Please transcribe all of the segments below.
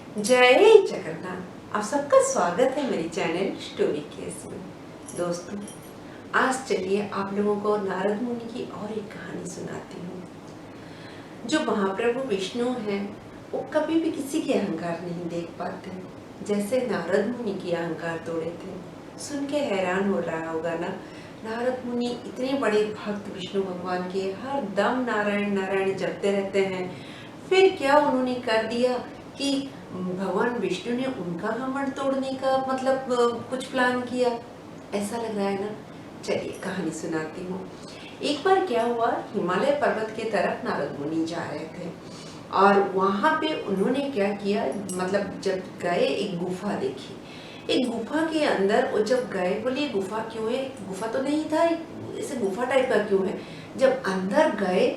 जय जगन्नाथ। आप सबका स्वागत है मेरी चैनल स्टोरी केस में। दोस्तों, आज चलिए आप लोगों को नारद मुनि की और एक कहानी सुनाती हूँ। जो महाप्रभु विष्णु हैं, वो कभी भी किसी के अहंकार नहीं देख पाते। जैसे नारद मुनि की अहंकार तोड़े थे। सुन के हैरान हो रहा होगा ना, नारद मुनि इतने बड़े भक्त विष्णु भगवान के, हर दम नारायण नारायण जपते रहते हैं। फिर क्या उन्होंने कर दिया कि भगवान विष्णु ने उनका घमंड तोड़ने का मतलब कुछ प्लान किया। ऐसा लग रहा है ना। चलिए कहानी सुनाती हूँ। एक बार क्या हुआ, हिमालय पर्वत के तरफ नारद मुनि जा रहे थे और वहां पे उन्होंने क्या किया, मतलब जब गए एक गुफा देखी। एक गुफा के अंदर वो जब गए, बोले गुफा क्यों है, गुफा तो नहीं था, ऐसे गुफा टाइप का क्यों है। जब अंदर गए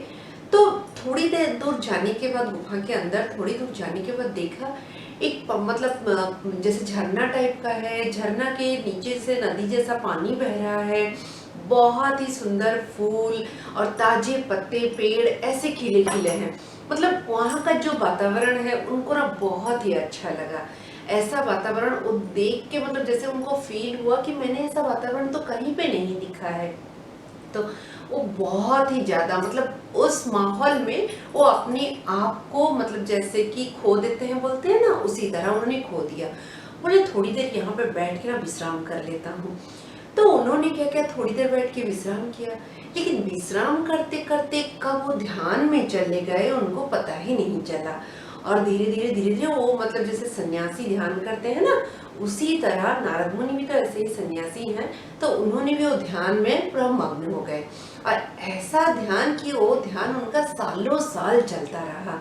तो थोड़ी देर दूर जाने के बाद, गुफा के अंदर थोड़ी दूर जाने के बाद देखा एक मतलब जैसे झरना टाइप का है। झरना के नीचे से नदी जैसा पानी बह रहा है। बहुत ही सुंदर फूल और ताजे पत्ते, पेड़ ऐसे खिले खिले हैं। मतलब वहाँ का जो वातावरण है उनको ना बहुत ही अच्छा लगा। ऐसा वातावरण वो देख के मतलब जैसे उनको फील हुआ कि मैंने ऐसा वातावरण तो कहीं पे नहीं दिखा है। तो वो बहुत ही ज्यादा मतलब उस माहौल में वो अपने आप को मतलब जैसे कि खो देते हैं, बोलते हैं ना, उसी तरह उन्होंने खो दिया। बोले थोड़ी देर यहाँ पे बैठ के ना विश्राम कर लेता हूँ। तो उन्होंने क्या किया, थोड़ी देर बैठ के विश्राम किया। लेकिन विश्राम करते करते कब वो ध्यान में चले गए उनको पता ही नहीं चला। और धीरे धीरे वो मतलब जैसे सन्यासी ध्यान करते हैं ना, उसी तरह नारद मुनि भी तो ऐसे ही सन्यासी हैं। तो उन्होंने भी वो ध्यान में पूरा मग्न हो गए। और ऐसा ध्यान कि वो ध्यान उनका सालों साल चलता रहा।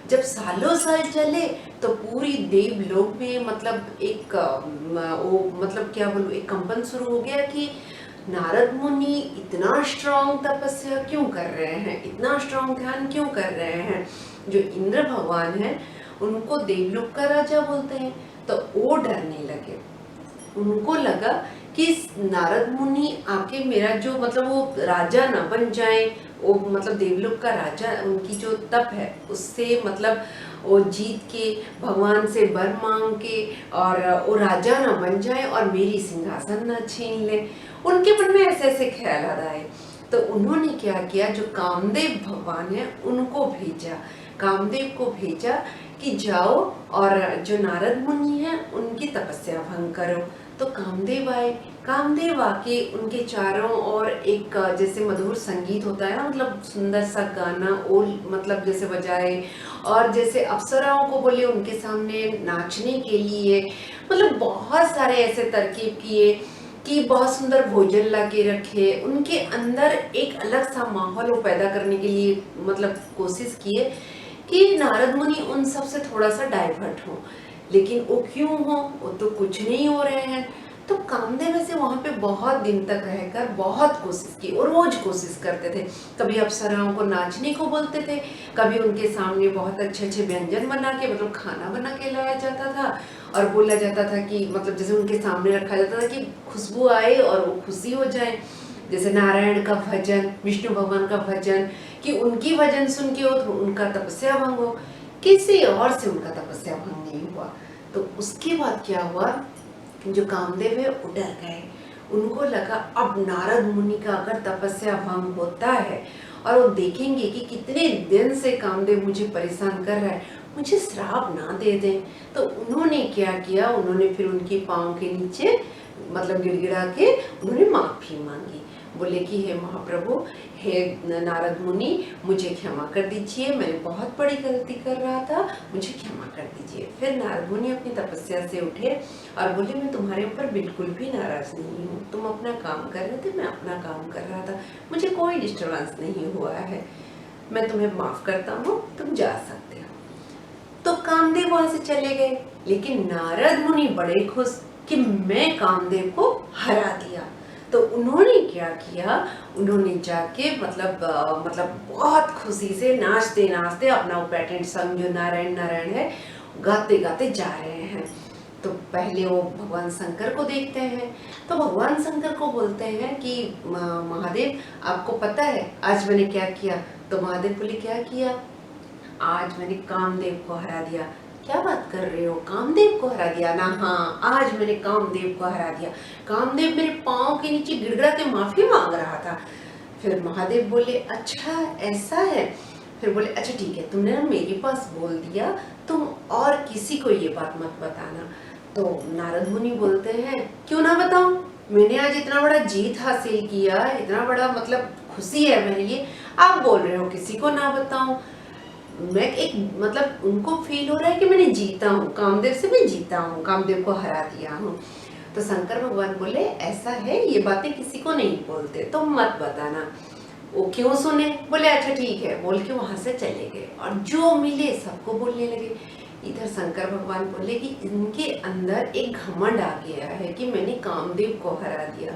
जब सालों साल चले तो पूरी देवलोक में मतलब एक वो मतलब क्या बोलूं, एक कंपन शुरू हो गया कि नारद मुनि इतना स्ट्रांग तपस्या क्यों कर रहे हैं, इतना स्ट्रांग ध्यान क्यों कर रहे हैं। जो इंद्र भगवान है उनको देवलोक का राजा बोलते हैं। तो वो डरने लगे। उनको लगा कि नारद मुनि आके मेरा जो मतलब वो राजा ना बन जाए, वो मतलब देवलोक का राजा, उनकी जो तप है उससे मतलब वो जीत के भगवान से वर मांग के और वो राजा ना बन जाए और मेरी सिंहासन ना छीन ले। उनके मन में ऐसे ऐसे ख्याल आए। तो उन्होंने क्या किया, जो कामदेव भगवान है उनको भेजा, कामदेव को भेजा कि जाओ और जो नारद मुनि है उनकी तपस्या भंग करो। तो कामदेव आए। कामदेव आके उनके चारों ओर एक जैसे मधुर संगीत होता है ना, मतलब सुंदर सा गाना ओ मतलब जैसे बजाए और जैसे अप्सराओं को बोले उनके सामने नाचने के लिए। मतलब बहुत सारे ऐसे तरकीब किए कि बहुत सुंदर भोजन ला के रखे, उनके अंदर एक अलग सा माहौल वो पैदा करने के लिए मतलब कोशिश किए कि नारद मुनि उन सब से थोड़ा सा डाइवर्ट हो। लेकिन वो क्यों हो, वो तो कुछ नहीं हो रहे हैं। तो कामदेव ऐसे वहां पे बहुत दिन तक रहकर बहुत कोशिश की और रोज कोशिश करते थे। कभी अप्सराओं को नाचने को बोलते थे, कभी उनके सामने बहुत अच्छे अच्छे व्यंजन बना के मतलब खाना बना के लाया जाता था और बोला जाता था कि मतलब जैसे उनके सामने रखा जाता था कि खुशबू आए और वो खुशी हो जाए। जैसे नारायण का भजन, विष्णु भगवान का भजन, कि उनकी भजन सुन के हो तो उनका तपस्या भंग हो। किसी और से उनका तपस्या भंग नहीं हुआ। तो उसके बाद क्या हुआ, जो कामदेव है वो डर गए। उनको लगा अब नारद मुनि का अगर तपस्या भंग होता है और वो देखेंगे कि कितने दिन से कामदेव मुझे परेशान कर रहा है, मुझे श्राप ना दे दें। तो उन्होंने क्या किया, उन्होंने फिर उनके पाँव के नीचे मतलब गिड़गिड़ा के उन्होंने माफी मांगी। बोले कि हे महाप्रभु, हे नारद मुनि, मुझे क्षमा कर दीजिए, मैंने बहुत बड़ी गलती कर रहा था, मुझे क्षमा कर दीजिए। फिर नारद मुनि अपनी तपस्या से उठे और बोले मैं तुम्हारे ऊपर बिल्कुल भी नाराज नहीं हूँ, तुम अपना काम कर रहे थे, मैं अपना काम कर रहा था, मुझे कोई डिस्टर्बेंस नहीं हुआ है, मैं तुम्हें माफ करता हूँ, तुम जा सकते हो। तो कामदेव वहां से चले गए। लेकिन नारद मुनि बड़े खुश कि मैं कामदेव को हरा दिया। तो उन्होंने क्या किया, उन्होंने जाके मतलब बहुत खुशी से नाचते नाचते अपना वो पैटेंट सॉन्ग जो नारायण नारायण है गाते गाते जा रहे हैं। तो पहले वो भगवान शंकर को देखते हैं। तो भगवान शंकर को बोलते हैं कि महादेव आपको पता है आज मैंने क्या किया। तो महादेव बोले क्या किया, आज मैंने कामदेव को हरा दिया। क्या बात कर रहे हो, कामदेव को हरा दिया ना? हाँ, आज मैंने कामदेव को हरा दिया। कामदेव मेरे पाँव के नीचे गिड़गिड़ा के माफी मांग रहा था। फिर महादेव बोले अच्छा ऐसा है? फिर बोले अच्छा ठीक है, तुमने ना मेरे पास बोल दिया, तुम और किसी को ये बात मत बताना। तो नारद मुनि बोलते हैं क्यों ना बताऊं, मैंने आज इतना बड़ा जीत हासिल किया, इतना बड़ा मतलब खुशी है मेरे लिए, आप बोल रहे हो किसी को ना बताऊं। मैं एक मतलब उनको फील हो रहा है कि मैंने जीता हूँ, कामदेव से मैं जीता हूँ, कामदेव को हरा दिया हूँ। तो शंकर भगवान बोले ऐसा है, ये बातें किसी को नहीं बोलते, तो मत बताना। वो क्यों सुने? बोले अच्छा ठीक है, बोल के वहां से चले गए और जो मिले सबको बोलने लगे। इधर शंकर भगवान बोले कि इनके अंदर एक घमंड आ गया है कि मैंने कामदेव को हरा दिया,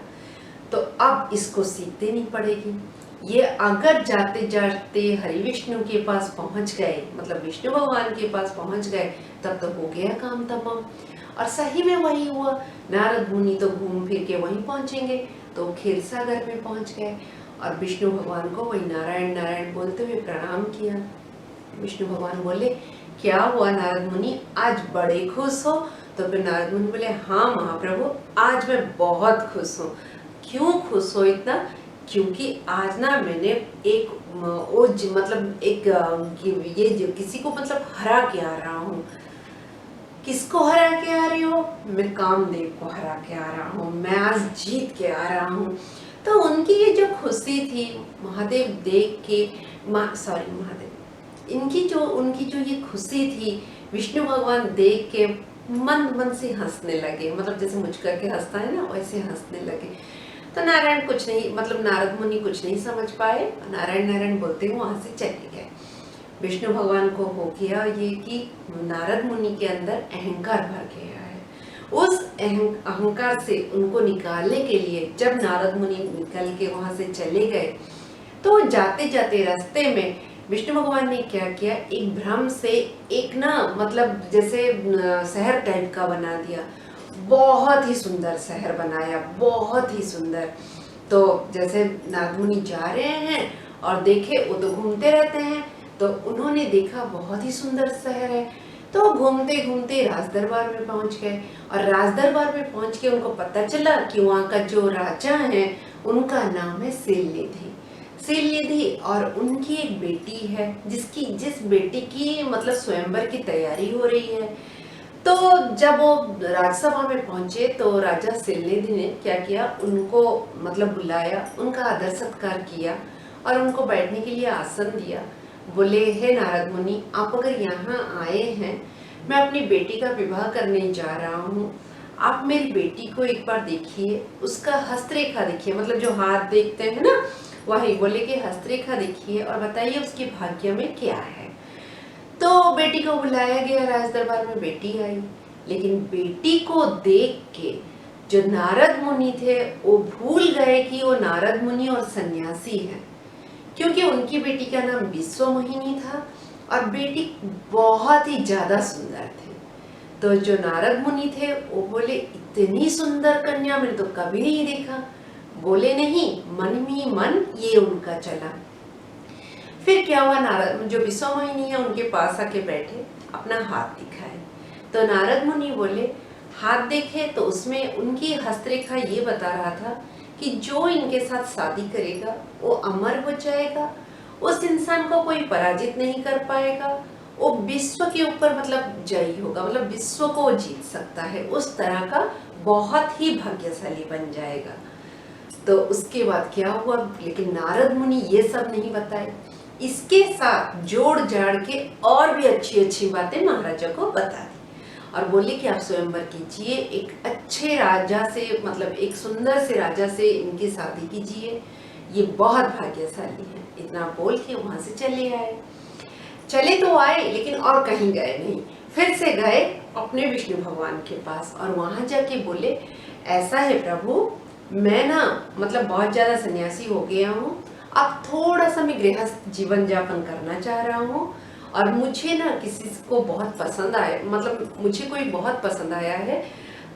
तो अब इसको सीख देनी पड़ेगी। ये अगर जाते जाते हरि विष्णु के पास पहुंच गए, मतलब विष्णु भगवान के पास पहुंच गए, तब तो हो गया काम तमाम। और सही में वही हुआ। नारद मुनि तो घूम फिर के वहीं पहुंचेंगे, तो खीर सागर में पहुंच गए और विष्णु भगवान को वही नारायण नारायण बोलते हुए प्रणाम किया। विष्णु भगवान बोले क्या हुआ नारद मुनि, आज बड़े खुश हो? तो फिर नारद मुनि बोले हाँ महाप्रभु, आज मैं बहुत खुश हूँ। क्यों खुश हो इतना? क्योंकि आज ना मैंने एक मतलब एक ये जो किसी को मतलब हरा के आ रहा हूँ। किसको हरा के आ रही हो? मैं कामदेव को हरा के आ रहा हूँ, मैं आज जीत के आ रहा हूँ। तो उनकी ये जो खुशी थी महादेव देख के, महादेव, उनकी जो ये खुशी थी विष्णु भगवान देख के मंद मंद से हंसने लगे, मतलब जैसे मुझ करके हंसता है ना वैसे हंसने लगे। तो नारायण कुछ नहीं, मतलब नारद मुनि कुछ नहीं समझ पाए, नारायण नारायण बोलते हुए वहां से चले गए। विष्णु भगवान को हो गया ये कि नारद मुनि के अंदर अहंकार भर गया है। उस अहंकार से उनको निकालने के लिए जब नारद मुनि निकल के वहां से चले गए, तो जाते जाते रास्ते में विष्णु भगवान ने क्या किया, एक भ्रम से एक ना मतलब जैसे शहर टाइप का बना दिया, बहुत ही सुंदर शहर बनाया, बहुत ही सुंदर। तो जैसे नारद मुनि जा रहे हैं और देखे, वो तो घूमते रहते हैं, तो उन्होंने देखा बहुत ही सुंदर शहर है, तो घूमते घूमते राज दरबार में पहुंच गए। और राज दरबार में पहुंच के उनको पता चला कि वहाँ का जो राजा है उनका नाम है शैलनिधि। शैलनिधि और उनकी एक बेटी है जिस बेटी की मतलब स्वयंवर की तैयारी हो रही है। तो जब वो राजसभा में पहुंचे तो राजा शैलनिधि ने क्या किया, उनको मतलब बुलाया, उनका आदर सत्कार किया और उनको बैठने के लिए आसन दिया। बोले हे नारद मुनि, आप अगर यहाँ आए हैं, मैं अपनी बेटी का विवाह करने जा रहा हूँ, आप मेरी बेटी को एक बार देखिए, उसका हस्तरेखा देखिए, मतलब जो हाथ देखते हैं ना वही। बोले कि हस्तरेखा देखिए और बताइए उसके भाग्य में क्या है। तो बेटी को बुलाया गया राज दरबार में, बेटी आई, लेकिन बेटी को देख के जो नारद मुनि थे वो भूल गए कि वो नारद मुनि और सन्यासी हैं, क्योंकि उनकी बेटी का नाम विश्वमोहिनी था और बेटी बहुत ही ज्यादा सुंदर थी। तो जो नारद मुनि थे वो बोले इतनी सुंदर कन्या मैंने तो कभी नहीं देखा। बोले नहीं, मन ही मन ये उनका चला। फिर क्या हुआ, नारद जो विश्वमोहिनी है उनके पास आके बैठे, अपना हाथ दिखाए। तो नारद मुनि बोले, हाथ देखे तो उसमें उनकी हस्तरेखा ये बता रहा था कि जो इनके साथ शादी करेगा वो अमर हो जाएगा, उस इंसान को कोई पराजित नहीं कर पाएगा, वो विश्व के ऊपर मतलब जयी होगा, मतलब विश्व को जीत सकता है, उस तरह का बहुत ही भाग्यशाली बन जाएगा। तो उसके बाद क्या हुआ, लेकिन नारद मुनि ये सब नहीं बताए, इसके साथ जोड़ जाड़ के और भी अच्छी अच्छी बातें महाराजा को बता दी और बोले कि आप स्वयंवर कीजिए, एक अच्छे राजा से, मतलब एक सुंदर से राजा से इनकी शादी कीजिए, ये बहुत भाग्यशाली है। इतना बोल के वहां से चले आए। चले तो आए लेकिन और कहीं गए नहीं, फिर से गए अपने विष्णु भगवान के पास और वहां जाके बोले ऐसा है प्रभु, मैं ना मतलब बहुत ज्यादा सन्यासी हो गया हूँ, अब थोड़ा सा मैं गृहस्थ जीवन यापन करना चाह रहा हूँ और मुझे ना किसी को बहुत पसंद आया, मतलब मुझे कोई बहुत पसंद आया है,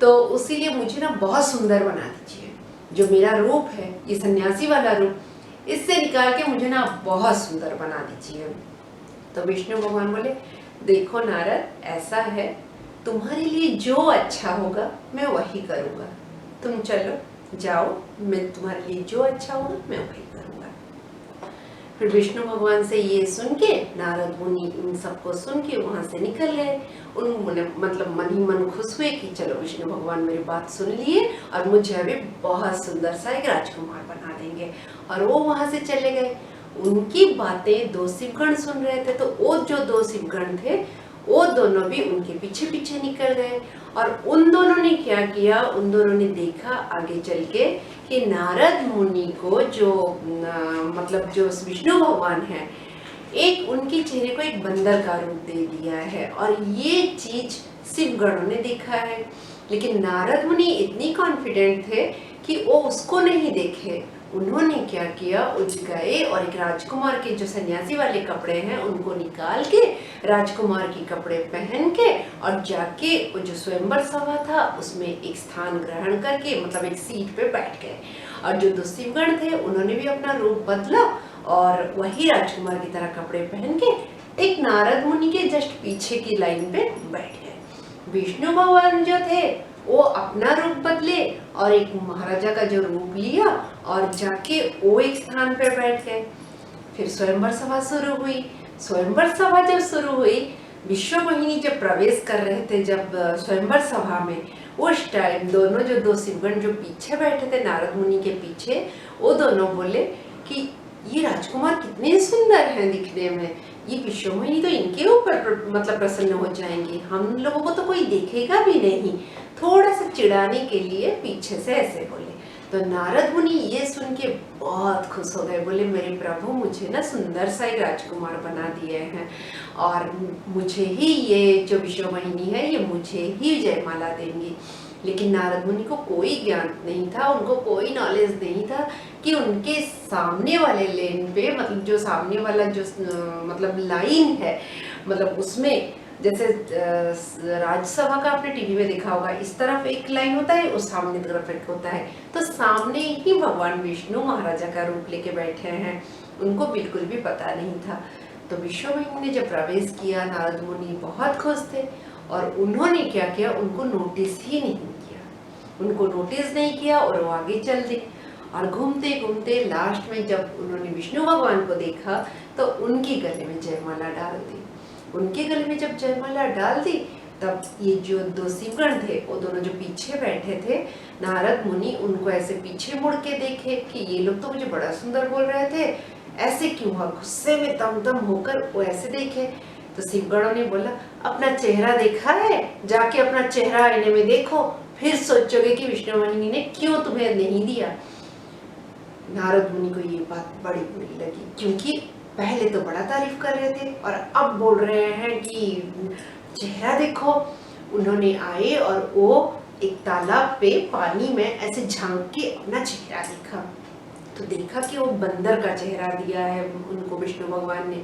तो उसीलिए मुझे ना बहुत सुंदर बना दीजिए। जो मेरा रूप है ये सन्यासी वाला रूप, इससे निकाल के मुझे ना बहुत सुंदर बना दीजिए। तो विष्णु भगवान बोले देखो नारद, ऐसा है, तुम्हारे लिए जो अच्छा होगा मैं वही करूँगा। तुम चलो, जाओ, मैं तुम्हारे लिए जो अच्छा होगा मैं वही करूँगा। फिर विष्णु भगवान से ये सुन के नारद मुनि इन सबको सुन के वहाँ से निकल गए। उन्होंने मतलब मन ही मन खुश हुए कि चलो विष्णु भगवान मेरी बात सुन लिए और मुझे अभी बहुत सुंदर सा एक राजकुमार बना देंगे। और वो वहाँ से चले गए। उनकी बातें दो शिवगण सुन रहे थे, तो वो जो दो शिवगण थे वो दोनों भी उनके पीछे पीछे निकल गए। और उन दोनों ने क्या किया, उन दोनों ने देखा आगे चल के कि नारद मुनि को जो मतलब जो विष्णु भगवान है, एक उनके चेहरे को एक बंदर का रूप दे दिया है। और ये चीज शिवगणों ने देखा है, लेकिन नारद मुनि इतनी कॉन्फिडेंट थे कि वो उसको नहीं देखे। उन्होंने क्या किया, उठ गए और एक राजकुमार के जो सन्यासी वाले कपड़े हैं उनको निकाल के राजकुमार के कपड़े पहन के और जाके वो जो स्वयंवर सभा था उसमें एक स्थान ग्रहण करके मतलब एक सीट पे बैठ गए। और जो दो शिवगण थे उन्होंने भी अपना रूप बदला और वही राजकुमार की तरह कपड़े पहन के एक नारद मुनि के जस्ट पीछे की लाइन पे बैठ गए। विष्णु भगवान जो थे वो अपना रूप बदले और एक महाराजा का जो रूप लिया और जाके वो एक स्थान पर बैठ गए। फिर स्वयंवर सभा शुरू हुई। स्वयंवर सभा जब शुरू हुई, विश्वमोहिनी जब प्रवेश कर रहे थे जब स्वयंवर सभा में, उस टाइम दोनों जो दो शिवगण जो पीछे बैठे थे नारद मुनि के पीछे, वो दोनों बोले कि ये राजकुमार कितने सुंदर हैं दिखने में, ये विश्वमोहिनी तो इनके ऊपर मतलब प्रसन्न हो जाएंगी, हम लोगों को तो कोई देखेगा भी नहीं। थोड़ा सा चिढ़ाने के लिए पीछे से ऐसे बोले। तो नारद मुनि ये सुन के बहुत खुश हो गए। बोले मेरे प्रभु मुझे ना सुंदर सा एक राजकुमार बना दिए हैं और मुझे ही ये जो विश्वमोहिनी है ये मुझे ही जयमाला देंगी। लेकिन नारद मुनि को कोई ज्ञान नहीं था, उनको कोई नॉलेज नहीं था कि उनके सामने वाले लेन पे मतलब जो सामने वाला जो मतलब लाइन है, मतलब उसमें जैसे राज्यसभा का आपने टीवी में देखा होगा, इस तरफ एक लाइन होता है और सामने तरफ एक होता है, तो सामने ही भगवान विष्णु महाराजा का रूप लेके बैठे हैं। उनको बिल्कुल भी पता नहीं था। तो विश्वमोहिनी ने जब प्रवेश किया, नारद मुनि बहुत खुश थे और उन्होंने क्या किया, उनको नोटिस ही नहीं किया, उनको नोटिस नहीं किया और वो आगे चल दी। और घूमते घूमते लास्ट में जब उन्होंने विष्णु भगवान को देखा तो उनके गले में जयमाला डाल दी। उनके गले में जब जयमाला डाल दी तब ये जो दो शिवगण थे वो दोनों जो पीछे बैठे थे, नारद मुनि उनको ऐसे पीछे मुड़ के देखे कि ये लोग तो मुझे बड़ा सुंदर बोल रहे थे, ऐसे क्यों हुआ, गुस्से में दम दम होकर वो ऐसे देखे। तो शिवगणों ने बोला अपना चेहरा देखा है, जाके अपना चेहरा आईने में देखो, फिर सोचोगे कि विष्णुमोहिनी ने क्यों तुम्हें नहीं दिया। नारद मुनि को ये बात बड़ी बुरी लगी, क्योंकि पहले तो बड़ा तारीफ कर रहे थे और अब बोल रहे हैं कि चेहरा देखो। उन्होंने आए और वो एक तालाब पे पानी में ऐसे झांक के अपना चेहरा देखा, तो देखा कि वो बंदर का चेहरा दिया है उनको विष्णु भगवान ने।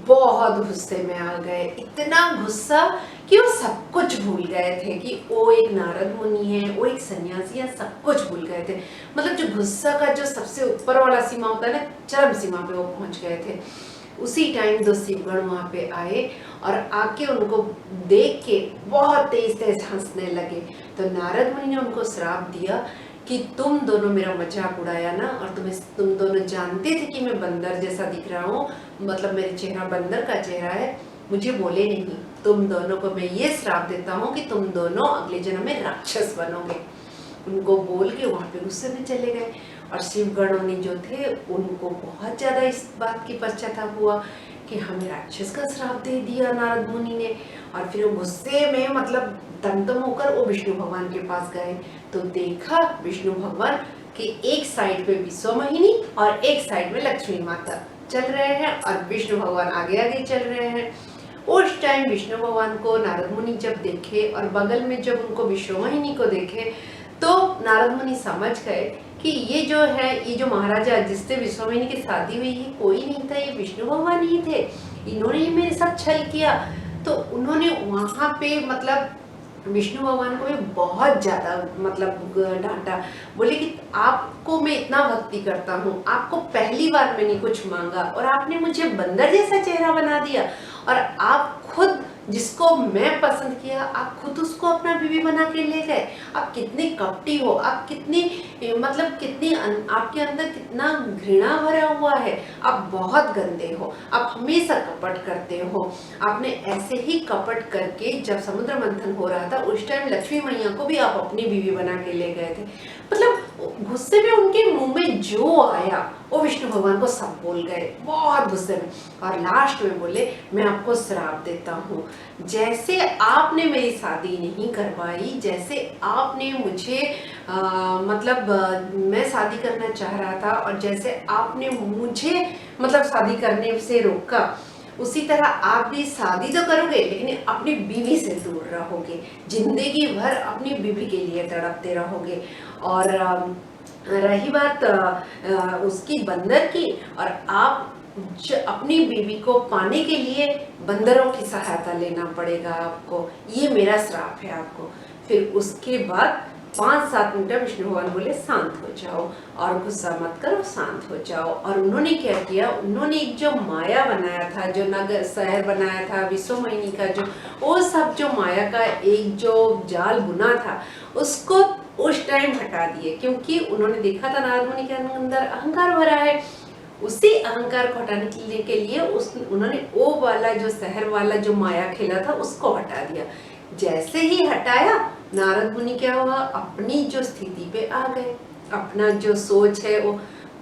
बहुत गुस्से में आ गए, इतना गुस्सा कि वो सब कुछ भूल गए थे कि वो एक नारद मुनि है, वो एक सन्यासी है, सब कुछ भूल गए थे। मतलब जो गुस्सा का जो सबसे ऊपर वाला सीमा होता है ना, चरम सीमा पे वो पहुंच गए थे। उसी टाइम दो शिवगण वहाँ पे आए और आके उनको देख के बहुत तेज तेज हंसने लगे। तो नारद मुनि ने उनको श्राप दिया कि तुम दोनों मेरा मजाक उड़ाया ना, और तुम दोनों जानते थे कि मैं बंदर जैसा दिख रहा हूँ, मतलब मेरे चेहरा बंदर का चेहरा है, मुझे बोले नहीं। तुम दोनों को मैं ये श्राप देता हूँ कि तुम दोनों अगले जन्म में राक्षस बनोगे। उनको बोल के वहाँ पे गुस्से में चले गए। और शिवगणों ने जो थे उनको बहुत ज़्यादा इस बात की पश्चाताप हुआ कि हमें राक्षस का श्राप दे दिया नारद मुनि ने। और फिर वो गुस्से में मतलब दमदम होकर वो विष्णु भगवान के पास गए, तो देखा विष्णु भगवान कि एक साइड पे विश्वमोहिनी और एक साइड में लक्ष्मी माता चल रहे हैं और विष्णु भगवान आगे आगे चल रहे हैं। उस टाइम विष्णु भगवान को नारद मुनि जब देखे और बगल में जब उनको विश्वमोहिनी को देखे, तो नारद मुनि समझ गए कि ये जो है, ये जो महाराजा जिससे विश्वमोहिनी की शादी हुई है कोई नहीं था, ये विष्णु भगवान ही थे, इन्होंने ही मेरे साथ छल किया। तो उन्होंने वहाँ पे मतलब विष्णु भगवान को भी बहुत ज़्यादा मतलब डांटा। बोले कि आपको मैं इतना भक्ति करता हूँ, आपको पहली बार मैंने कुछ मांगा और आपने मुझे बंदर जैसा चेहरा बना दिया, और आप खुद जिसको मैं पसंद किया आप खुद उसको अपना बीवी बना के ले गए। आप कितने कपटी हो, आप कितनी मतलब कितनी आपके अंदर कितना घृणा भरा हुआ है, आप बहुत गंदे हो, आप हमेशा कपट करते हो। आपने ऐसे ही कपट करके जब समुद्र मंथन हो रहा था उस टाइम लक्ष्मी मैया को भी आप अपनी बीवी बना के ले गए थे। मतलब गुस्से में उनके मुंह में जो आया वो विष्णु भगवान को सब बोल गए, बहुत गुस्से में। और लास्ट में बोले मैं आपको श्राप देता हूँ, जैसे आपने मेरी शादी नहीं करवाई, जैसे आपने मुझे मैं शादी करना चाह रहा था और जैसे आपने मुझे मतलब शादी करने से रोका, उसी तरह आप भी शादी तो करोगे लेकिन अपनी बीवी से दूर रहोगे, जिंदगी भर अपनी बीवी के लिए तड़पते रहोगे। और रही बात उसकी बंदर की, और आप अपनी बीवी को पाने के लिए बंदरों की सहायता लेना पड़ेगा आपको, ये मेरा श्राप है आपको। फिर उसके बाद 5-7 मिनट विष्णु भगवान बोले शांत हो जाओ और गुस्सा मत करो, शांत हो जाओ। और उन्होंने क्या किया, उन्होंने एक जो माया बनाया था, जो नगर शहर बनाया था विश्वमोहिनी का, जो वो सब जो माया का एक जो जाल बुना था उसको उस टाइम हटा दिए, क्योंकि उन्होंने देखा था नारद मुनि के अंदर अहंकार भरा है। उसी अहंकार को हटाने के लिए उन्होंने वो वाला जो शहर वाला जो माया खेला था उसको हटा दिया। जैसे ही हटाया नारद मुनि क्या हुआ, अपनी जो स्थिति पे आ गए, अपना जो सोच है वो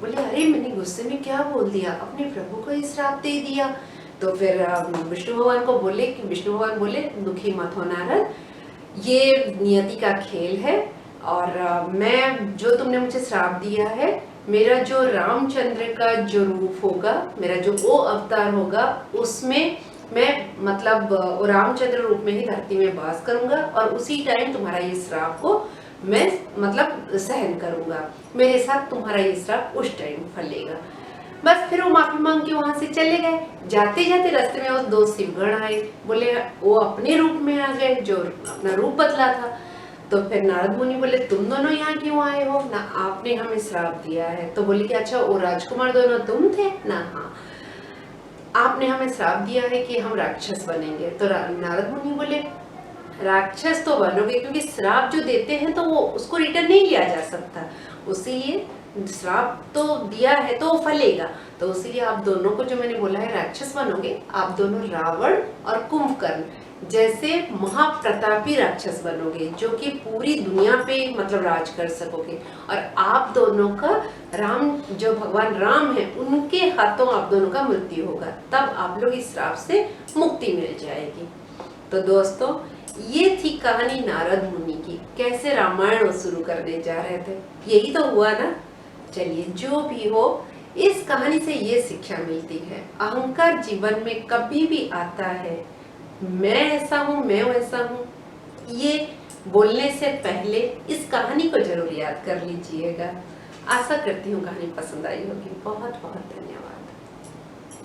बोले अरे मैंने गुस्से में क्या बोल दिया, अपने प्रभु को ही श्राप दे दिया। तो फिर विष्णु भगवान को बोले कि विष्णु भगवान बोले दुखी मत हो नारद, ये नियति का खेल है और मैं जो तुमने मुझे श्राप दिया है, मेरा जो रामचंद्र का जो रूप होगा, मेरा जो वो अवतार होगा उसमें मैं मतलब रामचंद्र रूप में ही धरती में वास करूंगा और उसी टाइम तुम्हारा ये श्राप को मैं मतलब सहन करूंगा, मेरे साथ तुम्हारा ये श्राप उस टाइम फलेगा। बस फिर वो माफी मांग के वहां से चले गए। जाते जाते रास्ते में वो 2 शिवगण आए, बोले वो अपने रूप में आ गए, जो अपना रूप बदला था। तो फिर नारद मुनि बोले तुम दोनों यहाँ क्यों आए हो ना, आपने हमें श्राप दिया है। तो बोले कि अच्छा वो राजकुमार दोनों तुम थे ना, हाँ आपने हमें श्राप दिया है कि हम राक्षस बनेंगे। तो नारद मुनि बोले राक्षस तो बनोगे, क्योंकि श्राप जो देते हैं तो वो उसको रिटर्न नहीं लिया जा सकता, उसीलिए श्राप तो दिया है तो फलेगा। तो इसीलिए आप दोनों को जो मैंने बोला है राक्षस बनोगे, आप दोनों रावण और कुंभकर्ण जैसे महाप्रतापी राक्षस बनोगे, जो कि पूरी दुनिया पे मतलब राज कर सकोगे। और आप दोनों का राम जो भगवान राम है उनके हाथों आप दोनों का मृत्यु होगा, तब आप लोग इस श्राप से मुक्ति मिल जाएगी। तो दोस्तों ये थी कहानी नारद मुनि की, कैसे रामायण शुरू करने जा रहे थे, यही तो हुआ ना। चलिए जो भी हो, इस कहानी से ये शिक्षा मिलती है, अहंकार जीवन में कभी भी आता है, मैं ऐसा हूँ मैं वैसा हूँ, ये बोलने से पहले इस कहानी को जरूर याद कर लीजिएगा। आशा करती हूँ कहानी पसंद आई होगी। बहुत बहुत धन्यवाद।